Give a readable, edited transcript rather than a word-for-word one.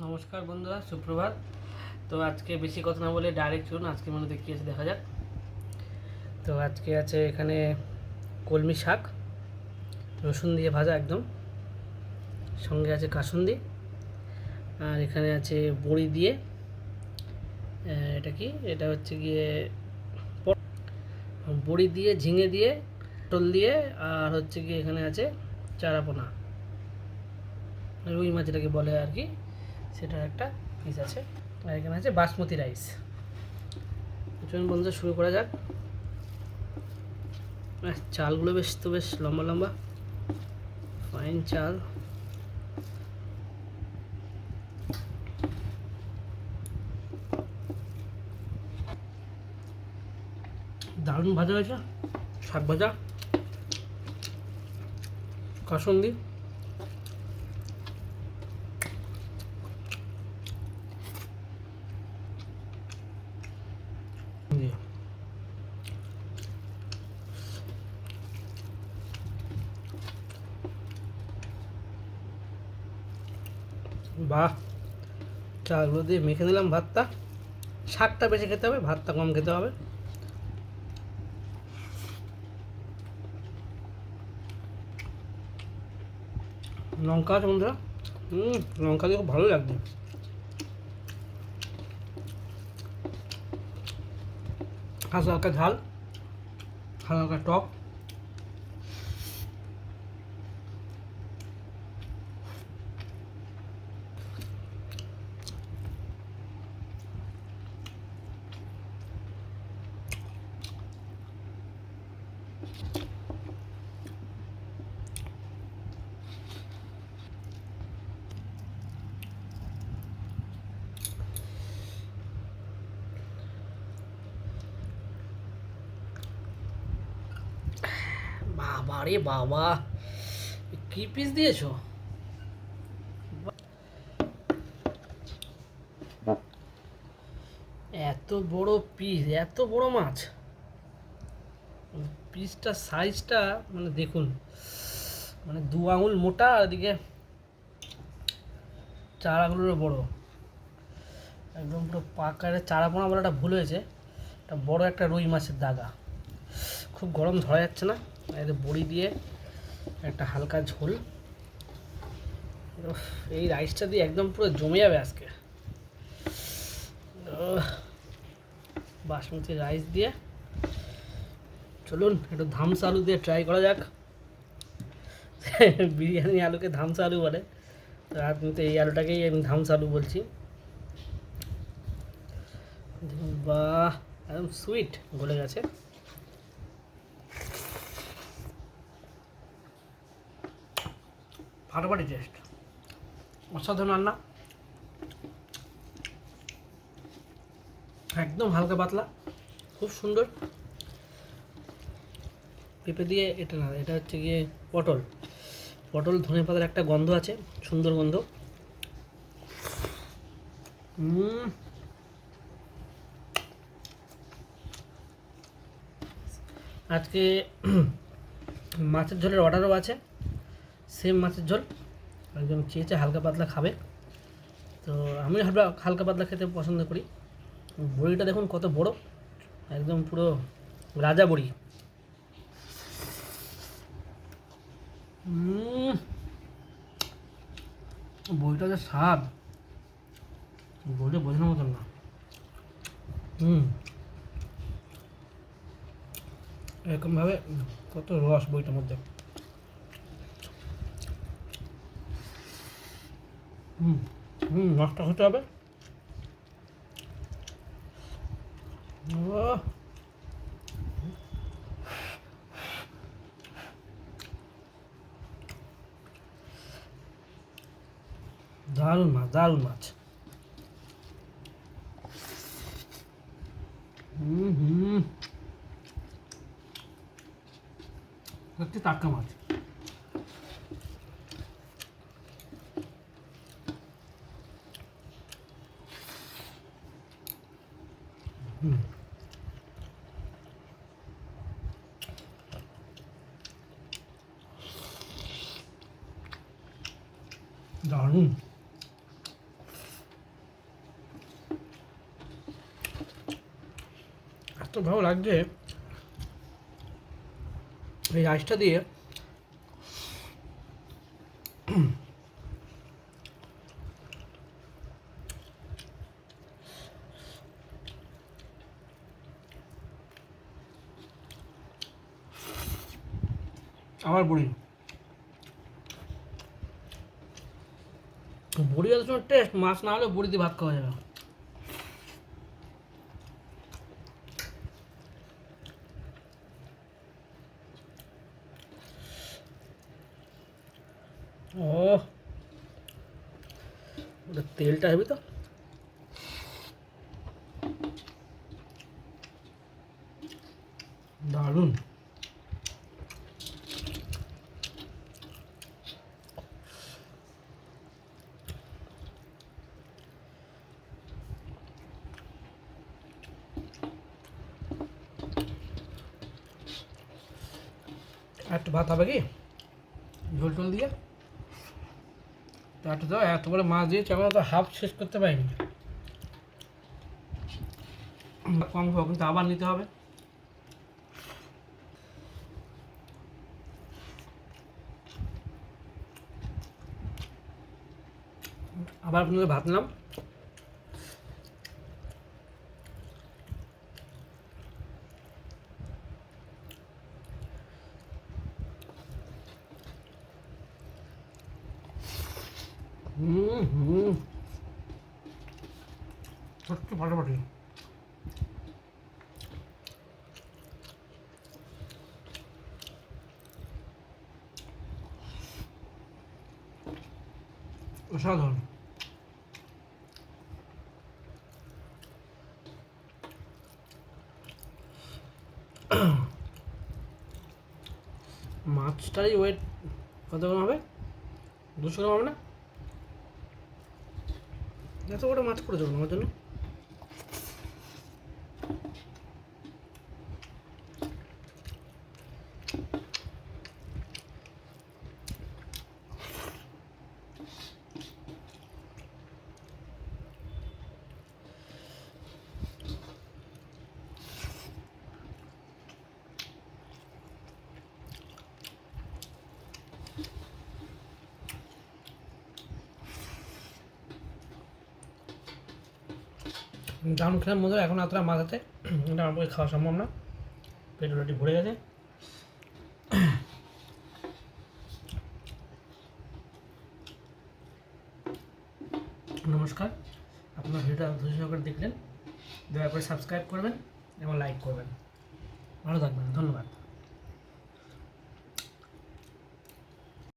নমস্কার বন্ধুরা, সুপ্রভাত। তো আজকে বেশি কথা না বলে ডাইরেক্ট চলুন আজকে মনে কী আছে দেখা যাক। তো আজকে আছে এখানে কলমি শাক, রসুন দিয়ে ভাজা একদম, সঙ্গে আছে কাসুন্দি, আর এখানে আছে বড়ি দিয়ে, এটা কি, এটা হচ্ছে গিয়ে বড়ি দিয়ে, ঝিঙে দিয়ে, পটল দিয়ে, আর হচ্ছে গিয়ে এখানে আছে চারাপোনা, রুই মাছ যেটাকে বলে আর কি, সেটার একটা পিস আছে। আর এখানে আছে বাসমতি রাইস। চলুন বন্ধুরা শুরু করা যাক। চালগুলো বেশ লম্বা লম্বা ফাইন চাল। দারুণ ভাজা হয়েছে, শাক ভাজা, কাসুন্দি, বাহ, চালগুলো দিয়ে মেখে নিলাম ভাতটা। শাকটা বেশি খেতে হবে, ভাতটা কম খেতে হবে। লঙ্কা আছে বন্ধুরা, লঙ্কা দিয়ে খুব ভালো লাগবে। হালকা হালকা ঝাল, হালকা হালকা টক। বাবা রে বাবা, কি পিস দিয়েছো! এত বড় পিস, এত বড় মাছ, পিসটা সাইজটা মানে দেখুন, মানে 2 আঙুল মোটা, আর এদিকে 4 আঙুলেরও বড়, একদম পুরো পাকারে। চারাপোনা বলাটা ভুল হয়েছে, এটা বড় একটা রুই মাছের দাগা। খুব গরম, ধরা যাচ্ছে না। এতে বড়ি দিয়ে একটা হালকা ঝোল, এই রাইসটা দিয়ে একদম পুরো জমে যাবে আজকে। বাসমতি রাইস দিয়ে চলুন একটু ধামসা আলু দিয়ে ট্রাই করা যাক। বিরিয়ানি আলুকে ধামসা আলু বলে, তো আপনি তো এই আলুটাকেই আমি ধামসা আলু বলছি। বাহ, একদম সুইট, গলে গেছে। ফাটাফাটি টেস্ট, অসাধারণ রান্না, একদম হালকা পাতলা, খুব সুন্দর। পেঁপে দিয়ে, এটা না, এটা হচ্ছে গিয়ে পটল, পটল ধনে পাতার একটা গন্ধ আছে, সুন্দর গন্ধ। আজকে মাছের ঝোলের অর্ডারও আছে, সেম মাছের ঝোল। একজন চেয়েছে হালকা পাতলা খাবে, তো আমি হালকা হালকা পাতলা খেতে পছন্দ করি। বড়িটা দেখুন কত বড়, একদম পুরো রাজা বড়ি। বড়িটা যে স্বাদ, বলে বোঝানোর মতন না। এরকমভাবে কত রস বইটার মধ্যে। নষ্ট হতে হবে। দারুণ মাছ, দারুণ মাছ। সত্যি টাটকা মাছ। দারুণ। এত ভালো লাগছে এই রাইসটা দিয়ে। আবার বড়ি, বড়ি এত সময় টেস্ট, মাছ না হলে বড়ি দিয়ে ভাত খাওয়া যাবে। ও ওটা তেলটা হেবি তো। দারুণ। একটু ভাত হবে কি ঝোল টোল দিয়ে, একটু দাও। এত বড় মাছ দিয়েছি, আমরা তো হাফ শেষ করতে পারিনি। কম খাবো কিন্তু আবার নিতে হবে। আবার আপনাদের ভাত নিলাম। হুম, সত্যি ফাটাফাটি। অসাধারণ। মাছটারই ওয়েট কত গ্রাম হবে? 200 গ্রাম হবে না? এত বড় মাছ করে দেবো আমার জন্য। দারুণ খেলাম মধ্যে, এখন এতটা মাছ আছে এটা আমার পক্ষে খাওয়া সম্ভব না। পেট অলরেডি ভরে গেছে। নমস্কার, আপনার ভিডিওটা ধৈর্য সহকারে দেখলেন, দয়া করে সাবস্ক্রাইব করবেন এবং লাইক করবেন। ভালো থাকবেন, ধন্যবাদ।